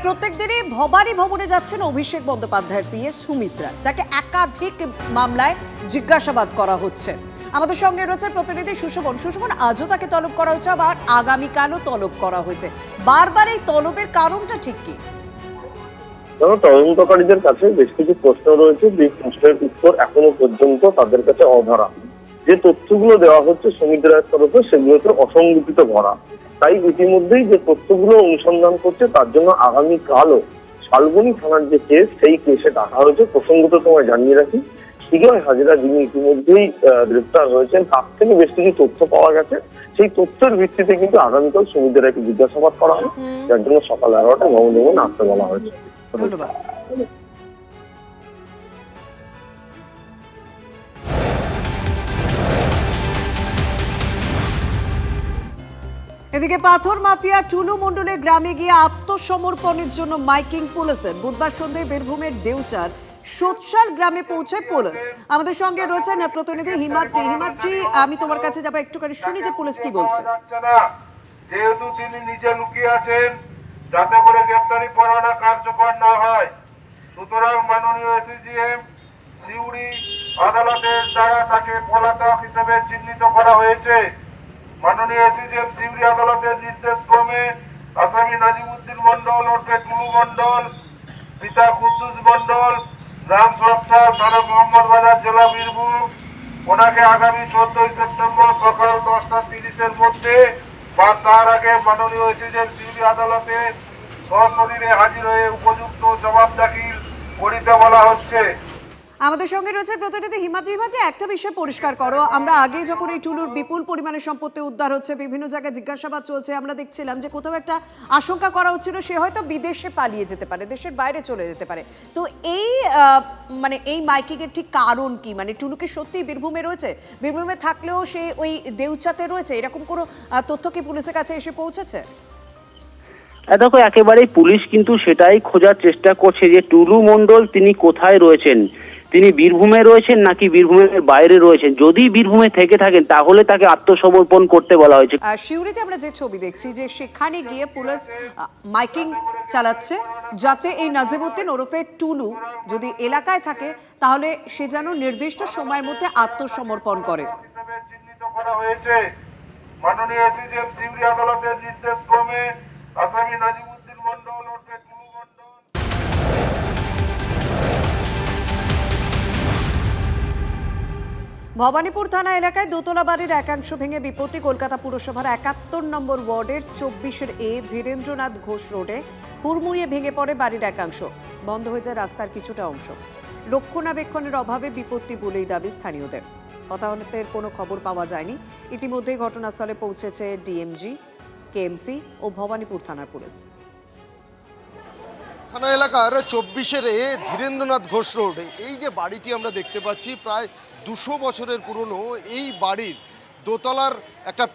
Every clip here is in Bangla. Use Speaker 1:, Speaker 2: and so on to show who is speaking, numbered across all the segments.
Speaker 1: প্রত্যেকদিনই ভবানী ভবনে যাচ্ছেন অভিষেক বন্দ্যোপাধ্যায়ের পিএ সুমিত্রা। তাকে একাধিক মামলায় জিজ্ঞাসাবাদ করা হচ্ছে। আমাদের সঙ্গে রয়েছে প্রতিনিধি সুশোভন। সুশোভন, আজও তাকে তলব করা হচ্ছে, আবার আগামীকালও তলব করা হয়েছে। বারবার এই তলবের কারণটা ঠিক কি?
Speaker 2: তদন্তকারীদের কাছে বেশ কিছু প্রশ্ন রয়েছে, যে প্রশ্নের উত্তর এখনো পর্যন্ত তাদের কাছে অধরা। যে তথ্যগুলো দেওয়া হচ্ছে সুমিত্রার তরফে, সেগুলোতে অসংগঠিত ভরা। তাই ইতিমধ্যেই যে তথ্যগুলো অনুসন্ধান করছে, তার জন্য আগামীকালও শালবনী থানার যে কেস, সেই কেসে ডাকা হয়েছে। প্রসঙ্গত তোমায় জানিয়ে রাখি, সুজয় হাজরা যিনি ইতিমধ্যেই গ্রেপ্তার হয়েছেন, তার থেকে বেশ কিছু তথ্য পাওয়া গেছে। সেই তথ্যের ভিত্তিতে কিন্তু আগামীকাল সুমিত্রাকে জিজ্ঞাসাবাদ করা হয়, যার জন্য সকাল 11টায় ভবনে আসতে বলা হয়েছে।
Speaker 1: ধন্যবাদ। এদিকে পাথর মাফিয়া টুলু মণ্ডলের গ্রামে গিয়ে আত্মসমর্পণের জন্য মাইকিং পুলিশের। বুধবার সন্ধ্যায় বীরভূমের দেউচার সোৎসাল গ্রামে পৌঁছায় পুলিশ। আমাদের সঙ্গে রয়েছেন প্রতিনিধি হিমাদ্রি। হিমাদ্রি, আমি তোমার কাছে যাবো, একটুখানি শুনি যে পুলিশ কি বলছে।
Speaker 3: যেহেতু তিনি নিজে লুকিয়ে আছেন, যাতে করে গ্রেপ্তারি পরোয়ানা কার্যকর না হয়, সুতরাং মাননীয় এসিজিএম সিউড়ি আদালতের দ্বারা তাকে পলাতক হিসেবে চিহ্নিত করা হয়েছে। মাননীয় এসিজিএম সিউড়ি আদালতের নির্দেশ ক্রমে আসামি নাজিমুদ্দিন মন্ডল ওরফে টুলু মন্ডল, পিতা কুদ্দুস মন্ডল, গ্রাম সোৎসাল, থানা মোহাম্মদ বাজার, জেলা বীরভূম, ওনাকে আগামী 14ই সেপ্টেম্বর সকাল 10:30 মধ্যে বা তার আগে মাননীয় এসিজিএম সিউড়ি আদালতে সশরীরে হাজির হয়ে উপযুক্ত জবাব দাখিল করিতে বলা হচ্ছে।
Speaker 1: আমাদের সঙ্গে রয়েছে প্রতিনিধি হিমাদ্রি। হিমাদ্রি, একটা বিষয় পরিষ্কার করো, আমরা আগে যখন এই টুলুর বিপুল পরিমাণে সম্পত্তি উদ্ধার হচ্ছে, বিভিন্ন জায়গায় জিজ্ঞাসাবাদ চলছে, আমরা দেখছিলাম যে কোথাও একটা আশঙ্কা করা হচ্ছিল সে হয়তো বিদেশে পালিয়ে যেতে পারে, দেশের বাইরে চলে যেতে পারে। তো এই এই মাইকিং এর ঠিক কারণ কি? মানে টুলুকে সত্যি বীরভূমে রয়েছে, বীরভূমে থাকলেও সে ওই দেউচাতে রয়েছে, এরকম কোনো তথ্য কি পুলিশের কাছে এসে পৌঁছেছে?
Speaker 4: দেখো, একেবারেই পুলিশ কিন্তু সেটাই খোঁজার চেষ্টা করছে যে টুলু মণ্ডল তিনি কোথায় রয়েছেন, তিনি বীরভূমে রয়েছেন নাকি বীরভূমের বাইরে রয়েছেন। যদি বীরভূমে থেকে থাকেন তাহলে তাকে আত্মসমর্পণ করতে বলা হয়েছে।
Speaker 1: শিউরিতে আমরা যে ছবি দেখছি যে সেখানে গিয়ে পুলিশ মাইকিং চালাচ্ছে, যাতে এই নাজিমউদ্দিন ওরফে টুলু যদি এলাকায় থাকে তাহলে সে যেন নির্দিষ্ট সময়ের মধ্যে আত্মসমর্পণ করে।
Speaker 3: মাননীয় এসিজিএম সিউড়ি আদালতের নির্দেশ ক্রমে আসামি নাজিমউদ্দিন মন্ডল ওরফে টুলু মন্ডল।
Speaker 1: ভবানীপুর থানা এলাকায় দোতলা বাড়ির একাংশ ভেঙে বিপত্তি। কলকাতা পুরসভার 71 নম্বর ওয়ার্ডের 24 এ ধীরেন্দ্রনাথ ঘোষ রোডে হুড়মুড়িয়ে ভেঙে পড়ে বাড়ির একাংশ। বন্ধ হয়ে যায় রাস্তার কিছুটা অংশ। রক্ষণাবেক্ষণের অভাবে বিপত্তি বলেই দাবি স্থানীয়দের। হতাহতের কোনো খবর পাওয়া যায়নি। ইতিমধ্যে ঘটনাস্থলে পৌঁছেছে ডিএমজি, কেএমসি ও ভবানীপুর থানার পুলিশ।
Speaker 5: থানা এলাকার 24 এ ধীরেন্দ্রনাথ ঘোষ রোড, এই যে বাড়িটি আমরা দেখতে পাচ্ছি, প্রায় 200 বছরের পুরনো এই বাড়ির দোতলার একটা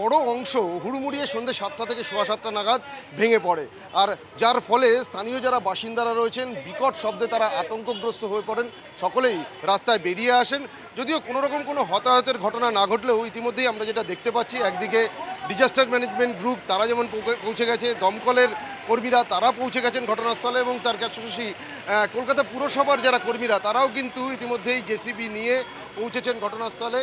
Speaker 5: বড় অংশ হুড়মুড়িয়ে সন্ধ্যে 7টা থেকে 7:15 নাগাদ ভেঙে পড়ে। আর যার ফলে স্থানীয় যারা বাসিন্দারা রয়েছেন বিকট শব্দে তারা আতঙ্কগ্রস্ত হয়ে পড়েন, সকলেই রাস্তায় বেরিয়ে আসেন। যদিও কোনোরকম কোনো হতাহতের ঘটনা না ঘটলেও ইতিমধ্যেই আমরা যেটা দেখতে পাচ্ছি, একদিকে ডিজাস্টার ম্যানেজমেন্ট গ্রুপ তারা যেমন পৌঁছে গেছে, দমকলের কর্মীরা তারা পৌঁছে গেছেন ঘটনাস্থলে, এবং তার পাশাপাশি কলকাতা পুরসভার যারা কর্মীরা তারাও কিন্তু ইতিমধ্যেই জেসিবি নিয়ে পৌঁছেছেন ঘটনাস্থলে।